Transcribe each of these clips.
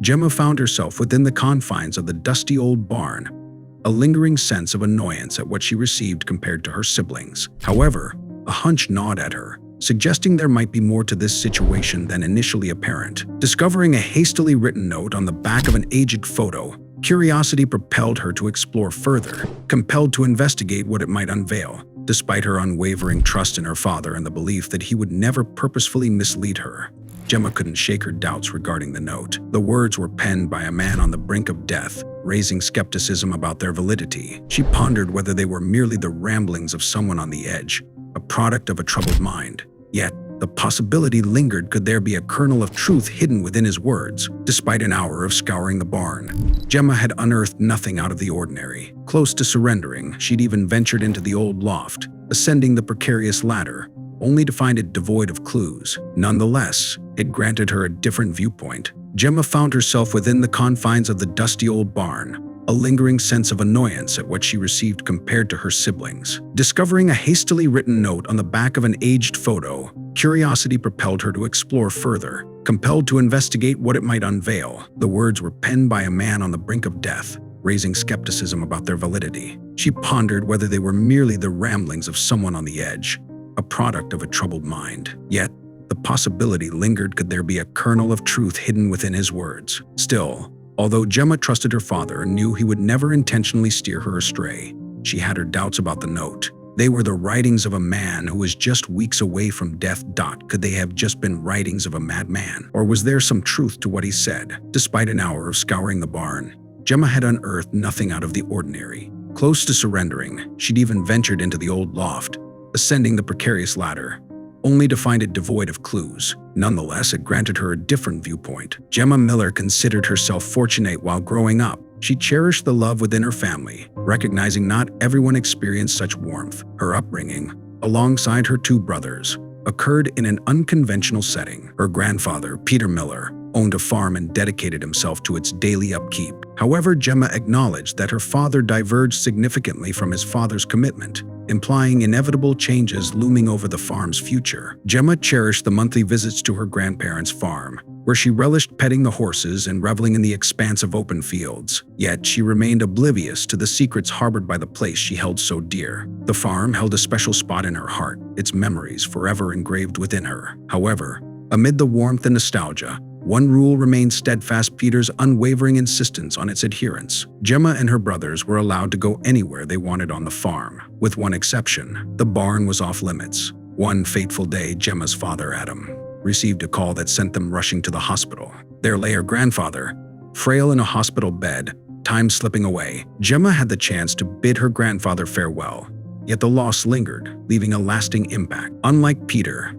Gemma found herself within the confines of the dusty old barn, a lingering sense of annoyance at what she received compared to her siblings. However, a hunch gnawed at her, suggesting there might be more to this situation than initially apparent. Discovering a hastily written note on the back of an aged photo, curiosity propelled her to explore further, compelled to investigate what it might unveil. Despite her unwavering trust in her father and the belief that he would never purposefully mislead her, Gemma couldn't shake her doubts regarding the note. The words were penned by a man on the brink of death, raising skepticism about their validity. She pondered whether they were merely the ramblings of someone on the edge, a product of a troubled mind. Yet, the possibility lingered: could there be a kernel of truth hidden within his words? Despite an hour of scouring the barn, Gemma had unearthed nothing out of the ordinary. Close to surrendering, she'd even ventured into the old loft, ascending the precarious ladder, only to find it devoid of clues. Nonetheless, it granted her a different viewpoint. Gemma found herself within the confines of the dusty old barn, a lingering sense of annoyance at what she received compared to her siblings. Discovering a hastily written note on the back of an aged photo, curiosity propelled her to explore further, compelled to investigate what it might unveil. The words were penned by a man on the brink of death, raising skepticism about their validity. She pondered whether they were merely the ramblings of someone on the edge, a product of a troubled mind. Yet, the possibility lingered: could there be a kernel of truth hidden within his words? Still, although Gemma trusted her father and knew he would never intentionally steer her astray, she had her doubts about the note. They were the writings of a man who was just weeks away from death. Could they have just been writings of a madman? Or was there some truth to what he said? Despite an hour of scouring the barn, Gemma had unearthed nothing out of the ordinary. Close to surrendering, she'd even ventured into the old loft, ascending the precarious ladder, only to find it devoid of clues. Nonetheless, it granted her a different viewpoint. Gemma Miller considered herself fortunate while growing up. She cherished the love within her family, recognizing not everyone experienced such warmth. Her upbringing, alongside her two brothers, occurred in an unconventional setting. Her grandfather, Peter Miller, owned a farm and dedicated himself to its daily upkeep. However, Gemma acknowledged that her father diverged significantly from his father's commitment, implying inevitable changes looming over the farm's future. Gemma cherished the monthly visits to her grandparents' farm, where she relished petting the horses and reveling in the expanse of open fields. Yet she remained oblivious to the secrets harbored by the place she held so dear. The farm held a special spot in her heart, its memories forever engraved within her. However, amid the warmth and nostalgia, one rule remained steadfast: Peter's unwavering insistence on its adherence. Gemma and her brothers were allowed to go anywhere they wanted on the farm, with one exception: the barn was off limits. One fateful day, Gemma's father, Adam, received a call that sent them rushing to the hospital. There lay her grandfather, frail in a hospital bed, time slipping away. Gemma had the chance to bid her grandfather farewell, yet the loss lingered, leaving a lasting impact. Unlike Peter,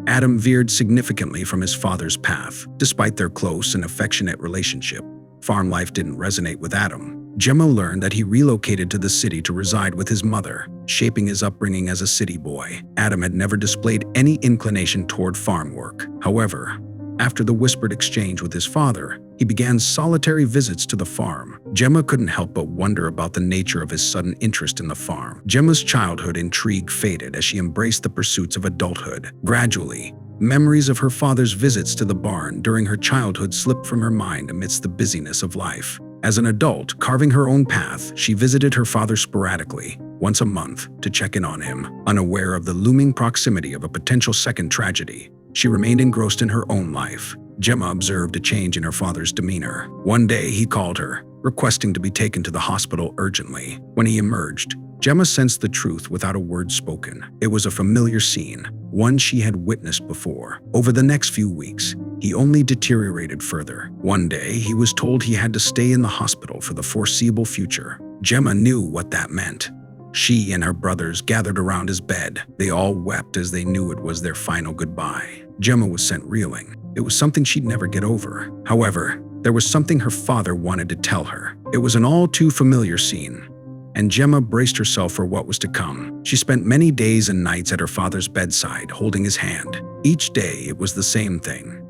Adam veered significantly from his father's path. Despite their close and affectionate relationship, farm life didn't resonate with Adam. Gemma learned that he relocated to the city to reside with his mother, shaping his upbringing as a city boy. Adam had never displayed any inclination toward farm work. However, after the whispered exchange with his father, he began solitary visits to the farm. Gemma couldn't help but wonder about the nature of his sudden interest in the farm. Gemma's childhood intrigue faded as she embraced the pursuits of adulthood. Gradually, memories of her father's visits to the barn during her childhood slipped from her mind amidst the busyness of life. As an adult, carving her own path, she visited her father sporadically, once a month, to check in on him. Unaware of the looming proximity of a potential second tragedy, she remained engrossed in her own life. Gemma observed a change in her father's demeanor. One day, he called her, requesting to be taken to the hospital urgently. When he emerged, Gemma sensed the truth without a word spoken. It was a familiar scene, one she had witnessed before. Over the next few weeks, he only deteriorated further. One day, he was told he had to stay in the hospital for the foreseeable future. Gemma knew what that meant. She and her brothers gathered around his bed. They all wept as they knew it was their final goodbye. Gemma was sent reeling. It was something she'd never get over. However, there was something her father wanted to tell her. It was an all too familiar scene, and Gemma braced herself for what was to come. She spent many days and nights at her father's bedside, holding his hand. Each day, it was the same thing.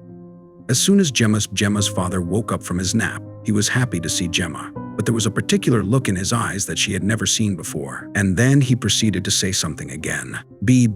As soon as Gemma's father woke up from his nap, he was happy to see Gemma, but there was a particular look in his eyes that she had never seen before. And then he proceeded to say something again. "B,"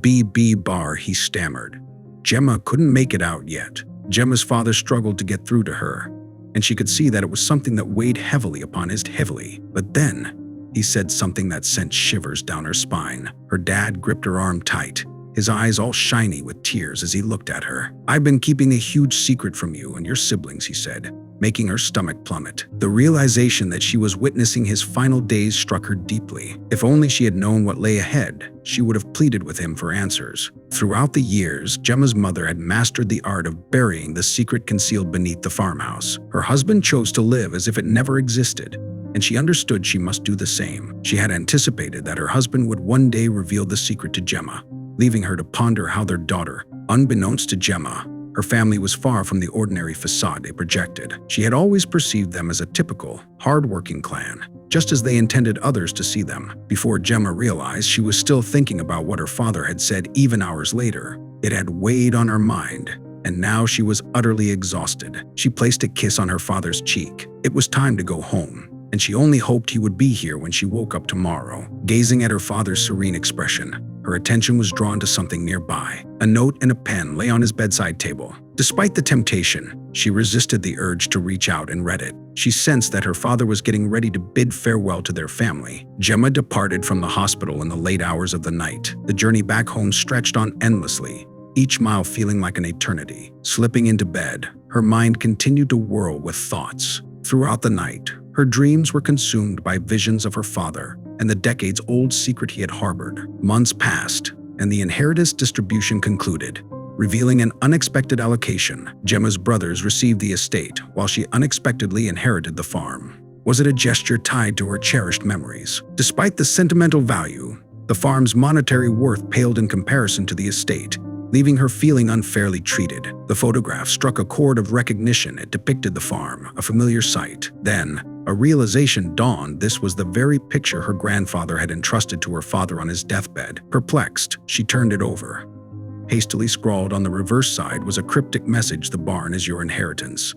he stammered. Gemma couldn't make it out yet. Gemma's father struggled to get through to her, and she could see that it was something that weighed heavily upon his heavily. But then, he said something that sent shivers down her spine. Her dad gripped her arm tight, his eyes all shiny with tears as he looked at her. "I've been keeping a huge secret from you and your siblings," he said, making her stomach plummet. The realization that she was witnessing his final days struck her deeply. If only she had known what lay ahead, she would have pleaded with him for answers. Throughout the years, Gemma's mother had mastered the art of burying the secret concealed beneath the farmhouse. Her husband chose to live as if it never existed, and she understood she must do the same. She had anticipated that her husband would one day reveal the secret to Gemma, leaving her to ponder how their daughter, unbeknownst to Gemma, her family was far from the ordinary facade they projected. She had always perceived them as a typical, hard-working clan, just as they intended others to see them. Before Gemma realized, she was still thinking about what her father had said even hours later. It had weighed on her mind, and now she was utterly exhausted. She placed a kiss on her father's cheek. It was time to go home, and she only hoped he would be here when she woke up tomorrow. Gazing at her father's serene expression, her attention was drawn to something nearby. A note and a pen lay on his bedside table. Despite the temptation, she resisted the urge to reach out and read it. She sensed that her father was getting ready to bid farewell to their family. Gemma departed from the hospital in the late hours of the night. The journey back home stretched on endlessly, each mile feeling like an eternity. Slipping into bed, her mind continued to whirl with thoughts. Throughout the night, her dreams were consumed by visions of her father and the decades-old secret he had harbored. Months passed, and the inheritance distribution concluded, revealing an unexpected allocation. Gemma's brothers received the estate, while she unexpectedly inherited the farm. Was it a gesture tied to her cherished memories? Despite the sentimental value, the farm's monetary worth paled in comparison to the estate, leaving her feeling unfairly treated. The photograph struck a chord of recognition. It depicted the farm, a familiar sight. Then, a realization dawned. This was the very picture her grandfather had entrusted to her father on his deathbed. Perplexed, she turned it over. Hastily scrawled on the reverse side was a cryptic message: "The barn is your inheritance.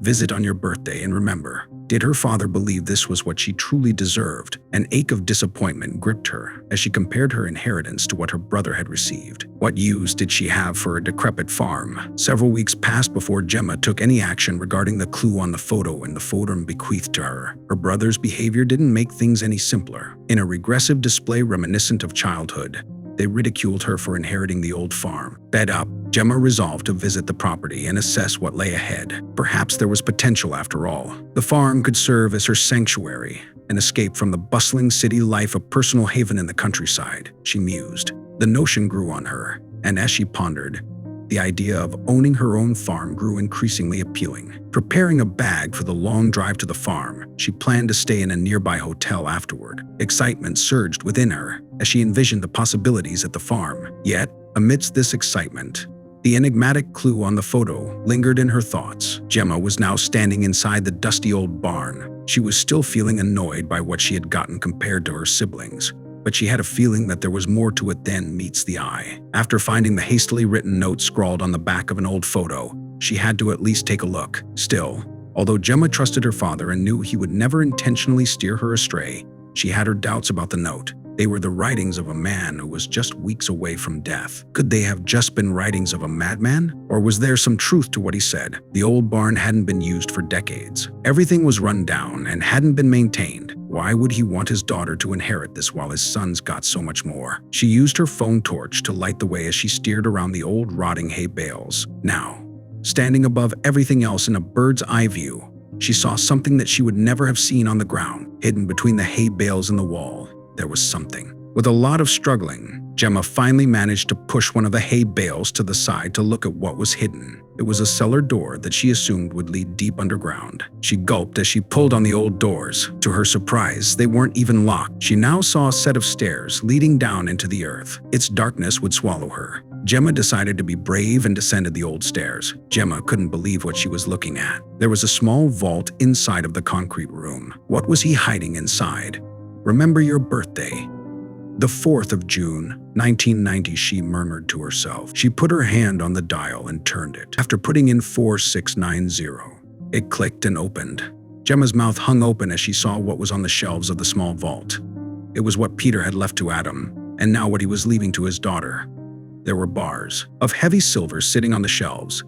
Visit on your birthday and remember." Did her father believe this was what she truly deserved? An ache of disappointment gripped her as she compared her inheritance to what her brother had received. What use did she have for a decrepit farm? Several weeks passed before Gemma took any action regarding the clue on the photo and the photo bequeathed to her. Her brother's behavior didn't make things any simpler. In a regressive display reminiscent of childhood, they ridiculed her for inheriting the old farm. Fed up, Gemma resolved to visit the property and assess what lay ahead. Perhaps there was potential after all. The farm could serve as her sanctuary, an escape from the bustling city life, a personal haven in the countryside, she mused. The notion grew on her, and as she pondered, the idea of owning her own farm grew increasingly appealing. Preparing a bag for the long drive to the farm, she planned to stay in a nearby hotel afterward. Excitement surged within her as she envisioned the possibilities at the farm. Yet, amidst this excitement, the enigmatic clue on the photo lingered in her thoughts. Gemma was now standing inside the dusty old barn. She was still feeling annoyed by what she had gotten compared to her siblings, but she had a feeling that there was more to it than meets the eye. After finding the hastily written note scrawled on the back of an old photo, she had to at least take a look. Still, although Gemma trusted her father and knew he would never intentionally steer her astray, she had her doubts about the note. They were the writings of a man who was just weeks away from death. Could they have just been writings of a madman? Or was there some truth to what he said? The old barn hadn't been used for decades. Everything was run down and hadn't been maintained. Why would he want his daughter to inherit this while his sons got so much more? She used her phone torch to light the way as she steered around the old rotting hay bales. Now, standing above everything else in a bird's eye view, she saw something that she would never have seen on the ground. Hidden between the hay bales and the wall, there was something. With a lot of struggling, Gemma finally managed to push one of the hay bales to the side to look at what was hidden. It was a cellar door that she assumed would lead deep underground. She gulped as she pulled on the old doors. To her surprise, they weren't even locked. She now saw a set of stairs leading down into the earth. Its darkness would swallow her. Gemma decided to be brave and descended the old stairs. Gemma couldn't believe what she was looking at. There was a small vault inside of the concrete room. What was he hiding inside? "Remember your birthday. The 4th of June, 1990, she murmured to herself. She put her hand on the dial and turned it. After putting in 4690, it clicked and opened. Gemma's mouth hung open as she saw what was on the shelves of the small vault. It was what Peter had left to Adam, and now what he was leaving to his daughter. There were bars of heavy silver sitting on the shelves.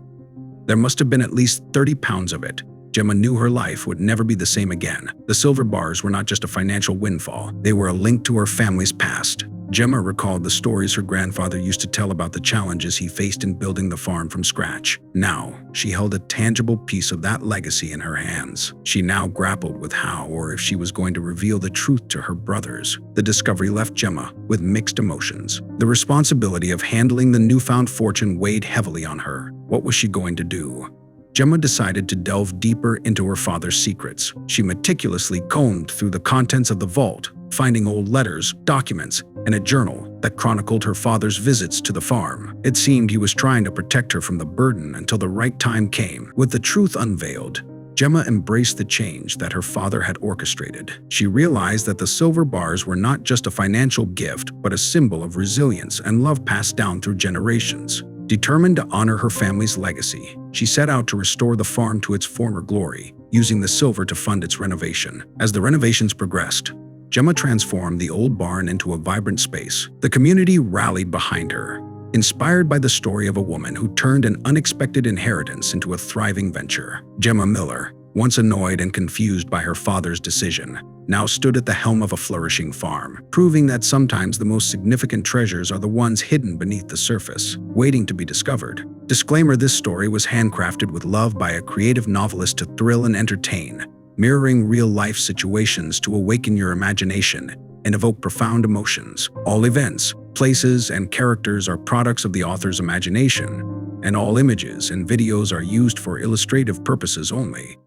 There must have been at least 30 pounds of it. Gemma knew her life would never be the same again. The silver bars were not just a financial windfall, they were a link to her family's past. Gemma recalled the stories her grandfather used to tell about the challenges he faced in building the farm from scratch. Now, she held a tangible piece of that legacy in her hands. She now grappled with how or if she was going to reveal the truth to her brothers. The discovery left Gemma with mixed emotions. The responsibility of handling the newfound fortune weighed heavily on her. What was she going to do? Gemma decided to delve deeper into her father's secrets. She meticulously combed through the contents of the vault, finding old letters, documents, and a journal that chronicled her father's visits to the farm. It seemed he was trying to protect her from the burden until the right time came. With the truth unveiled, Gemma embraced the change that her father had orchestrated. She realized that the silver bars were not just a financial gift, but a symbol of resilience and love passed down through generations. Determined to honor her family's legacy, she set out to restore the farm to its former glory, using the silver to fund its renovation. As the renovations progressed, Gemma transformed the old barn into a vibrant space. The community rallied behind her, inspired by the story of a woman who turned an unexpected inheritance into a thriving venture. Gemma Miller, once annoyed and confused by her father's decision, now stood at the helm of a flourishing farm, proving that sometimes the most significant treasures are the ones hidden beneath the surface, waiting to be discovered. Disclaimer: this story was handcrafted with love by a creative novelist to thrill and entertain, mirroring real-life situations to awaken your imagination and evoke profound emotions. All events, places, and characters are products of the author's imagination, and all images and videos are used for illustrative purposes only.